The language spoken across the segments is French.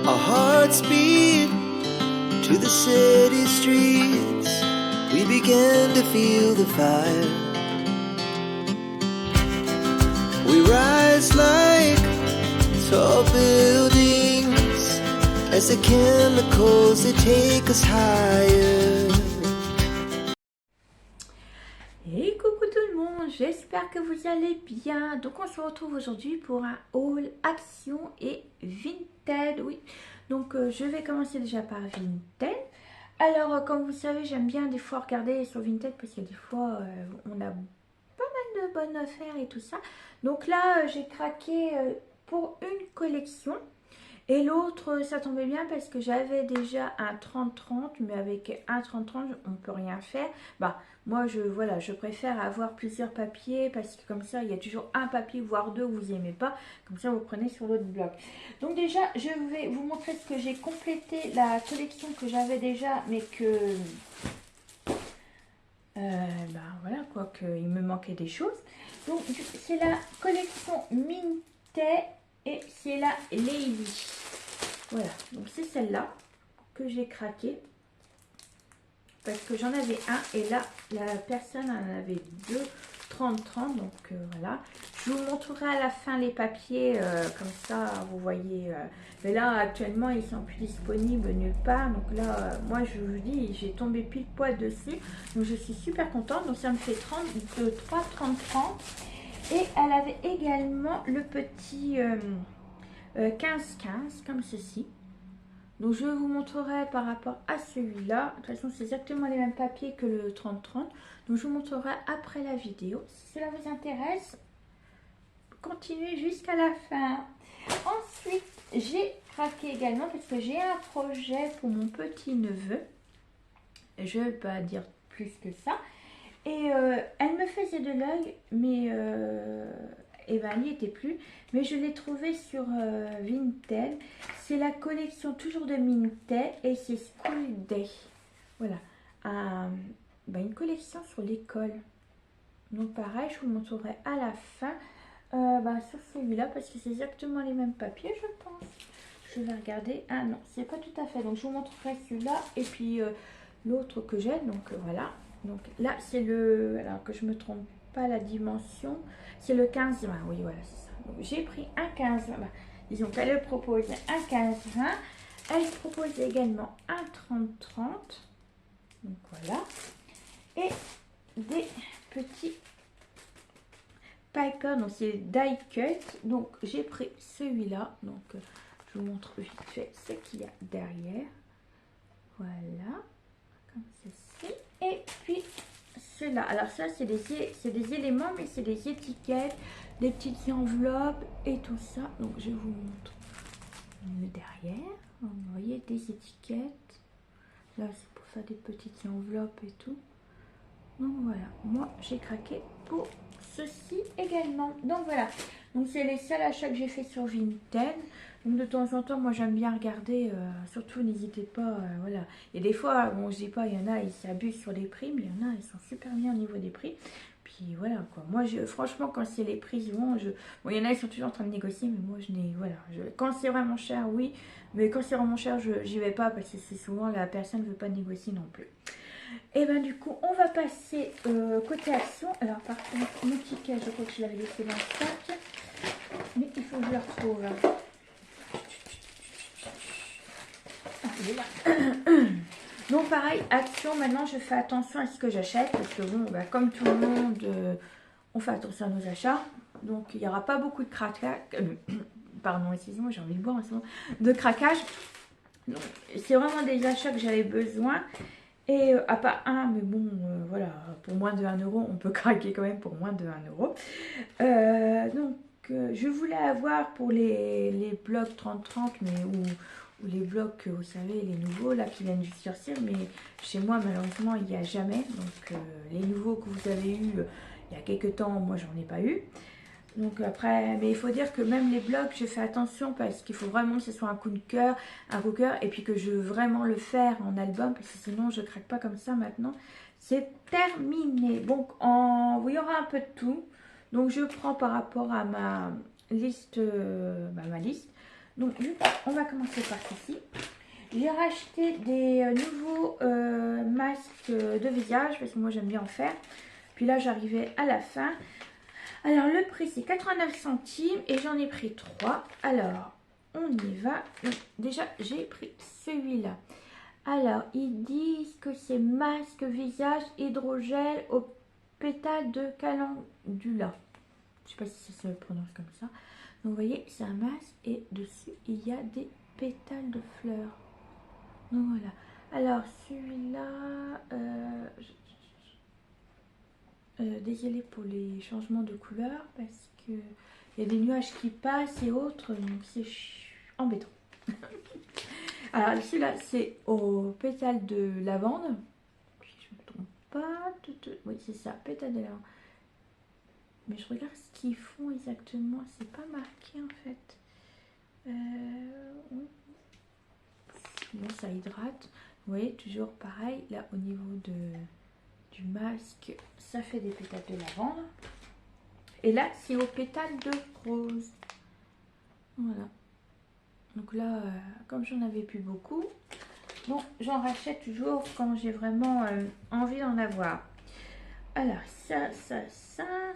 Our hearts beat to the city streets. We began to feel the fire. We rise like tall buildings as the chemicals they take us higher. Et coucou tout le monde, j'espère que vous allez bien. Donc on se retrouve aujourd'hui pour un haul Action et Vinted. Oui, donc je vais commencer déjà par Vinted. Alors comme vous savez, j'aime bien des fois regarder sur Vinted parce que des fois on a pas mal de bonnes affaires et tout ça. Donc là j'ai craqué pour une collection. Et l'autre, ça tombait bien parce que j'avais déjà un 30-30, mais avec un 30-30, on ne peut rien faire. Bah, moi, je préfère avoir plusieurs papiers parce que comme ça, il y a toujours un papier, voire deux, vous n'aimez pas. Comme ça, vous prenez sur l'autre bloc. Donc déjà, je vais vous montrer ce que j'ai complété, la collection que j'avais déjà, mais que... voilà, quoi, qu'il me manquait des choses. Donc, c'est la collection Mintet et c'est la Leili. Voilà, donc c'est celle-là que j'ai craqué parce que j'en avais un et là la personne en avait deux 30-30, donc voilà. Je vous montrerai à la fin les papiers comme ça vous voyez, mais là actuellement ils sont plus disponibles nulle part, donc là moi je vous dis j'ai tombé pile poil dessus, donc je suis super contente. Donc ça me fait 3 30-30 et elle avait également le petit 15-15 comme ceci. Donc je vous montrerai par rapport à celui-là. De toute façon c'est exactement les mêmes papiers que le 30-30. Donc je vous montrerai après la vidéo. Si cela vous intéresse, continuez jusqu'à la fin. Ensuite j'ai craqué également parce que j'ai un projet pour mon petit neveu. Je ne vais pas dire plus que ça. Et elle me faisait de l'œil, mais et ben, elle n'y était plus. Mais je l'ai trouvé sur Vinted. C'est la collection toujours de Mintet et c'est School Day. Voilà. Une collection sur l'école. Donc pareil, je vous montrerai à la fin sur celui-là parce que c'est exactement les mêmes papiers, je pense. Je vais regarder. Ah non, c'est pas tout à fait. Donc je vous montrerai celui-là et puis l'autre que j'ai. Donc voilà. Donc là, c'est le... Alors que je me trompe pas la dimension. C'est le 15-20. Oui, voilà, c'est ça. Donc j'ai pris un 15-20. Disons qu'elle propose un 15-20. Elle propose également un 30-30. Donc voilà. Et des petits Piper. Donc c'est die cut. Donc j'ai pris celui-là. Donc je vous montre vite fait ce qu'il y a derrière. Voilà. Comme ceci. Et puis cela, alors ça c'est des éléments, mais c'est des étiquettes, des petites enveloppes et tout ça. Donc je vous montre le derrière. Vous voyez des étiquettes. Là c'est pour faire des petites enveloppes et tout. Donc voilà, moi j'ai craqué pour ceci également. Donc voilà, donc c'est les seuls achats que j'ai fait sur Vinted. Donc de temps en temps, moi j'aime bien regarder, surtout n'hésitez pas, voilà. Et des fois, bon je dis pas, il y en a, ils s'abusent sur les prix, mais il y en a, ils sont super bien au niveau des prix. Puis voilà quoi, moi franchement quand c'est les prix, bon, il y en a, ils sont toujours en train de négocier, mais moi je n'ai, voilà. Quand c'est vraiment cher, oui, mais quand c'est vraiment cher, j'y vais pas parce que c'est souvent la personne ne veut pas négocier non plus. Et ben du coup on va passer côté action. Alors par contre mon ticket je crois que je l'avais laissé dans le sac, mais il faut que je le retrouve. Ah, il est là. Donc pareil, action, maintenant je fais attention à ce que j'achète parce que bon, comme tout le monde, on fait attention à nos achats. Donc il n'y aura pas beaucoup de craquage. Pardon, excusez-moi, j'ai envie de boire en ce moment. De craquage. C'est vraiment des achats que j'avais besoin. Et à part un, mais bon, voilà, pour moins de 1 euro, on peut craquer quand même pour moins de 1 euro. Je voulais avoir pour les blocs 30-30, mais ou les blocs, vous savez, les nouveaux là qui viennent du sortir, mais chez moi, malheureusement, il n'y a jamais. Donc, les nouveaux que vous avez eu il y a quelques temps, moi, j'en ai pas eu. Donc après, mais il faut dire que même les blogs, je fais attention parce qu'il faut vraiment que ce soit un coup de cœur, un coup de cœur, et puis que je veux vraiment le faire en album, parce que sinon je craque pas comme ça maintenant. C'est terminé. Donc il y aura un peu de tout. Donc je prends par rapport à ma liste, ma liste. Donc, on va commencer par ceci. J'ai racheté des nouveaux masques de visage parce que moi j'aime bien en faire. Puis là j'arrivais à la fin. Alors le prix c'est 89 centimes et j'en ai pris 3. Alors on y va. Donc, déjà j'ai pris celui-là. Alors ils disent que c'est masque visage hydrogel au pétale de calendula. Je sais pas si ça se prononce comme ça. Donc vous voyez c'est un masque et dessus il y a des pétales de fleurs. Donc voilà. Alors celui-là, désolée pour les changements de couleur parce que il y a des nuages qui passent et autres, donc c'est embêtant. Alors celui-là c'est au pétale de lavande. Si je ne me trompe pas, oui c'est ça, pétale de lavande. Mais je regarde ce qu'ils font exactement, c'est pas marqué en fait. Bon, ça hydrate. Vous voyez, toujours pareil, là au niveau du masque, ça fait des pétales de lavande. Et là, c'est au pétale de rose. Voilà. Donc là, comme j'en avais plus beaucoup, bon, j'en rachète toujours quand j'ai vraiment envie d'en avoir. Alors, ça,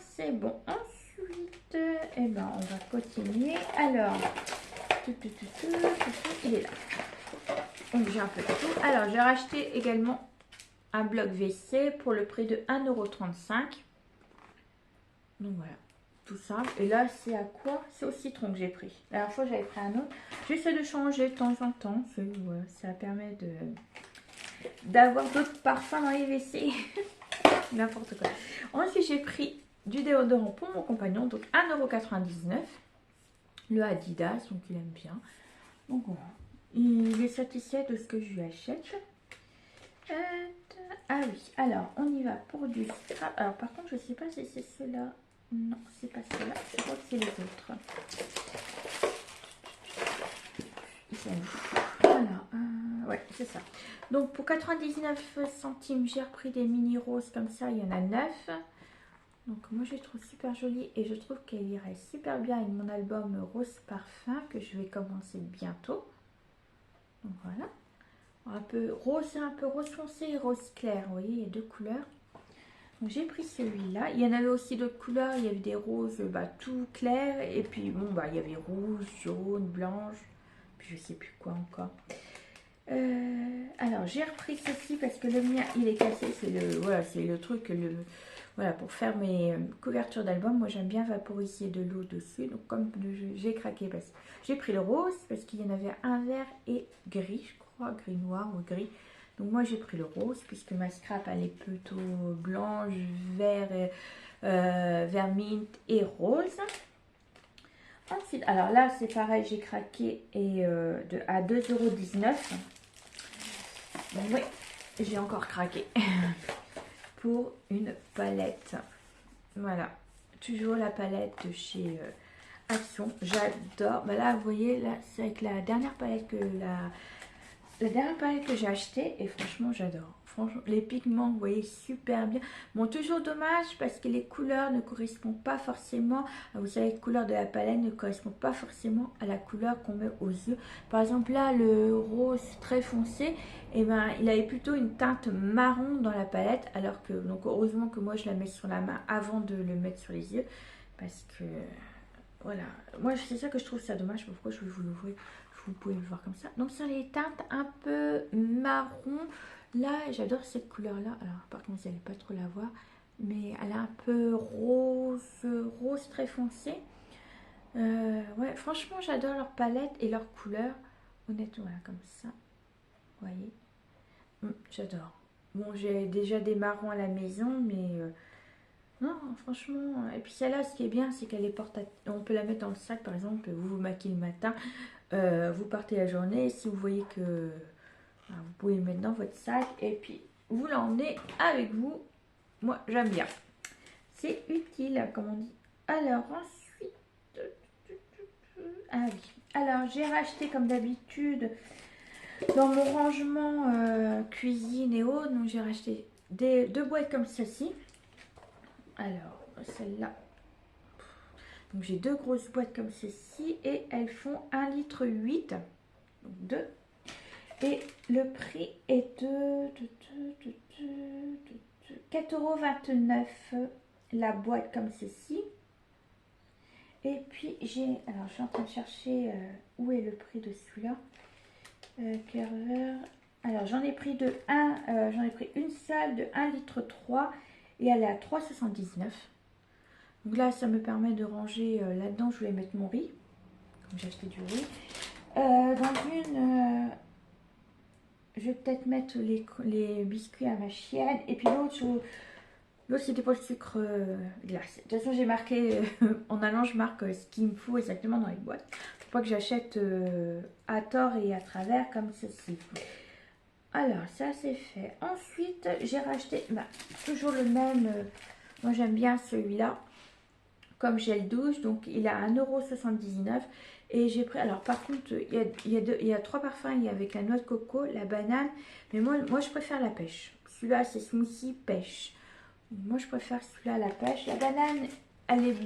c'est bon. Ensuite, eh ben, on va continuer. Alors, il est là. Donc j'ai un peu de tout. Alors j'ai racheté également un bloc WC pour le prix de 1,35 €. Donc voilà, tout simple. Et là c'est à quoi? C'est au citron que j'ai pris. La dernière fois j'avais pris un autre. J'essaie de changer de temps en temps. Voilà, ça permet d'avoir d'autres parfums dans les WC. N'importe quoi. Ensuite j'ai pris du déodorant pour mon compagnon. Donc 1,99 €. Le Adidas, donc il aime bien. Donc voilà. Il est satisfait de ce que je lui achète. Ah oui, alors on y va pour du scrap. Alors par contre, je sais pas si c'est ceux-là. Non, c'est pas ceux-là. Je crois que c'est les autres. Ils sont où? Voilà, ouais, c'est ça. Donc pour 99 centimes, j'ai repris des mini roses comme ça. Il y en a 9. Donc moi je les trouve super jolies et je trouve qu'elles iraient super bien avec mon album Rose Parfum que je vais commencer bientôt. Donc voilà, un peu rose foncé et rose clair, vous voyez, il y a deux couleurs. Donc j'ai pris celui-là. Il y en avait aussi d'autres couleurs, il y avait des roses tout clairs et puis bon il y avait rouge, jaune, blanche, puis je sais plus quoi encore. Alors j'ai repris ceci parce que le mien il est cassé, c'est le truc pour faire mes couvertures d'album. Moi j'aime bien vaporiser de l'eau dessus, donc comme j'ai craqué parce que j'ai pris le rose parce qu'il y en avait un vert et gris, je crois, gris noir ou gris. Donc moi j'ai pris le rose puisque ma scrap elle est plutôt blanche, vert, vert mint et rose. Ensuite, alors là c'est pareil, j'ai craqué et à 2,19 €. Oui, j'ai encore craqué pour une palette. Voilà, toujours la palette de chez Action. J'adore. Là, vous voyez, là, c'est avec la dernière palette que j'ai achetée et franchement, j'adore. Franchement, les pigments, vous voyez, super bien. Bon, toujours dommage parce que les couleurs ne correspondent pas forcément. Vous savez, les couleurs de la palette ne correspondent pas forcément à la couleur qu'on met aux yeux. Par exemple, là, le rose très foncé, et ben, il avait plutôt une teinte marron dans la palette. Alors que, donc, heureusement que moi, je la mets sur la main avant de le mettre sur les yeux. Parce que, voilà. Moi, c'est ça que je trouve ça dommage. Pourquoi je vais vous l'ouvrir? Vous pouvez le voir comme ça. Donc, ça les teintes un peu marron. Là, j'adore cette couleur-là. Alors, par contre, vous n'allez pas trop la voir. Mais elle est un peu rose très foncé. Ouais, franchement, j'adore leur palette et leur couleur. Honnêtement, voilà, comme ça. Vous voyez, j'adore. Bon, j'ai déjà des marrons à la maison, mais non, franchement. Et puis celle-là, ce qui est bien, c'est qu'elle est portable. On peut la mettre dans le sac, par exemple. Vous vous maquillez le matin, vous partez la journée. Si vous voyez que vous pouvez le mettre dans votre sac et puis vous l'emmenez avec vous. Moi, j'aime bien. C'est utile, comme on dit. Alors, ensuite... Ah oui. Alors, j'ai racheté, comme d'habitude, dans mon rangement cuisine et autres. Donc, j'ai racheté deux boîtes comme celle-ci. Alors, celle-là. Donc j'ai 2 grosses boîtes comme ceci et elles font 1,8 litre. Donc 2. Et le prix est de 4,29 € la boîte comme ceci. Et puis j'ai, alors je suis en train de chercher où est le prix de celui-là. Carver. Alors j'en ai pris j'en ai pris une seule de 1,3 litre et elle est à 3,79 €. Donc là ça me permet de ranger là-dedans, je voulais mettre mon riz, comme j'ai acheté du riz. Dans une, je vais peut-être mettre les biscuits à ma chienne. Et puis l'autre c'était pour le sucre glace. De toute façon j'ai marqué, en allant je marque ce qu'il me faut exactement dans les boîtes. Faut pas que j'achète à tort et à travers comme ceci. Alors ça c'est fait. Ensuite j'ai racheté toujours le même, moi j'aime bien celui-là, comme gel douche. Donc il a 1,79 € et j'ai pris, alors par contre il y a 3 parfums, il y a avec la noix de coco, la banane, mais moi je préfère la pêche. Celui-là c'est smoothie pêche. Moi je préfère celui-là à la pêche. La banane elle est,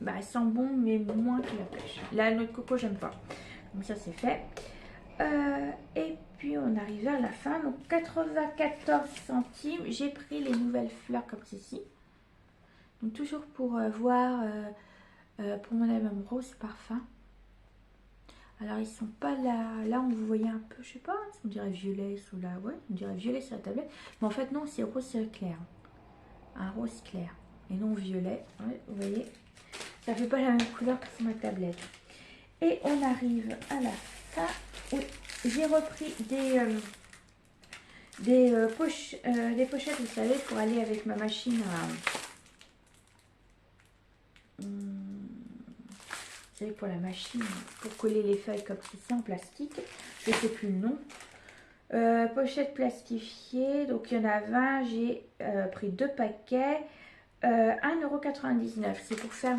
elle sent bon mais moins que la pêche. La noix de coco j'aime pas. Donc ça c'est fait. Et puis on arrive vers la fin, donc 94 centimes. J'ai pris les nouvelles fleurs comme ceci. Donc toujours pour voir pour mon album rose parfum. Alors ils sont pas là, là on vous voyait un peu, je sais pas, on dirait violet sous la, ouais, on dirait violet sur la tablette, mais en fait non, c'est rose clair, un rose clair et non violet. Ouais, vous voyez, ça fait pas la même couleur que sur ma tablette. Et on arrive à la fin où j'ai repris des pochettes, vous savez, pour aller avec ma machine à vous savez, pour la machine, pour coller les feuilles comme ceci en plastique. Je ne sais plus le nom. Pochette plastifiée, donc il y en a 20. J'ai pris 2 paquets. 1,99 €. C'est pour faire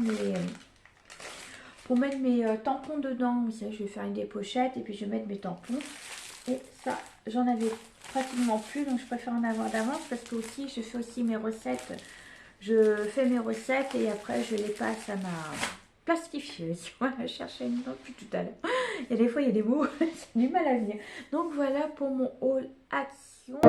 pour mettre mes tampons dedans. Vous savez, je vais faire une des pochettes et puis je vais mettre mes tampons. Et ça, j'en avais pratiquement plus, donc je préfère en avoir d'avance parce que aussi, je fais aussi mes recettes. Je fais mes recettes et après, je les passe à ma plastifieuse. Voilà, je cherchais une autre depuis tout à l'heure. Il y a des fois, il y a des mots, c'est du mal à venir. Donc voilà pour mon haul action.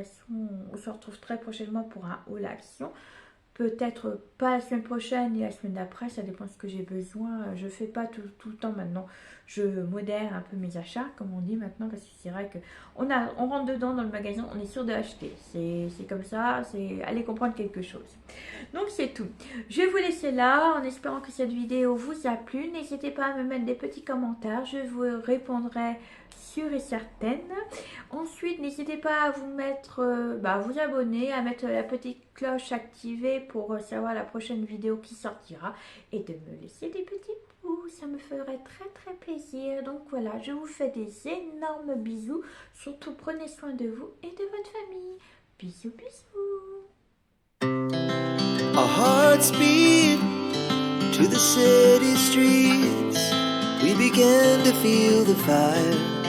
façon, on se retrouve très prochainement pour un haul action. Peut-être pas la semaine prochaine et la semaine d'après, ça dépend de ce que j'ai besoin. Je fais pas tout le temps maintenant. Je modère un peu mes achats, comme on dit maintenant, parce que c'est vrai que on rentre dedans dans le magasin, on est sûr d'acheter. C'est comme ça, c'est aller comprendre quelque chose. Donc c'est tout. Je vais vous laisser là, en espérant que cette vidéo vous a plu. N'hésitez pas à me mettre des petits commentaires, je vous répondrai sûre et certaine. Ensuite, n'hésitez pas à vous mettre, vous abonner, à mettre la petite cloche activée pour savoir la prochaine vidéo qui sortira et de me laisser des petits pouces, ça me ferait très plaisir. Donc voilà, je vous fais des énormes bisous, surtout prenez soin de vous et de votre famille. Bisous. Our hearts beat to the city streets. We began to feel the fire.